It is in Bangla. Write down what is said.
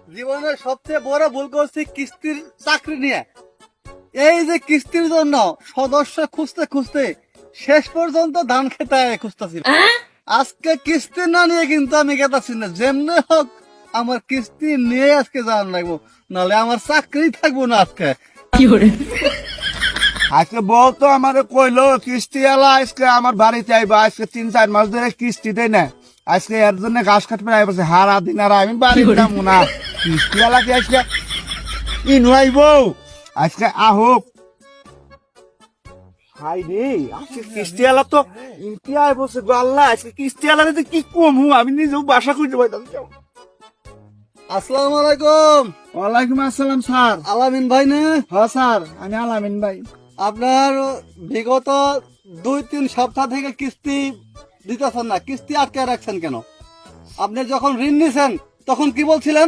জীবনের সবচেয়ে বড় ভুল করছি কিস্তির চাকরি নিয়ে। এই যে কিস্তির জন্য সদস্য খুঁজতে খুঁজতে শেষ পর্যন্ত ধান খেতে খুঁজতেছি। আজকে কিস্তি না নিয়ে কিন্তু আমি গেতাছি না, যেমনি হোক আমার কিস্তি নিয়ে আজকে যাওয়ার লাগবো, নাহলে আমার চাকরি থাকবো না আজকে। আজকে বউ তো আমার কইলো কিস্তি এলা আজকে আমার বাড়িতে আইবা, আজকে 3-4 মাস ধরে কিস্তি দেয় না, আজকে এর জন্য ঘাস কাটবে আইবছে হারা দিন, আর আমি বাড়ি যাবো না। কিস্তি এলা কি আজকে ইনু আইবো, আজকে আহুক। হাই রে, আজকে কিস্তি এলা তো ইনকি আইবছে গো আল্লাহ, আজকে কিস্তি এলা কি কমু, আমি নিজেও বাসা খুঁজে পাইতাম। আসসালামু আলাইকুম। ওয়ালাইকুম আসসালাম স্যার। আলামিন ভাই না? হ্যাঁ স্যার, আমি আলামিন ভাই। আপনার বিগত 2-3 সপ্তাহ থেকে কিস্তি দিতেছেন না, কিস্তি আটকে রাখছেন কেন? আপনি যখন ঋণ নিছেন তখন কি বলছিলেন?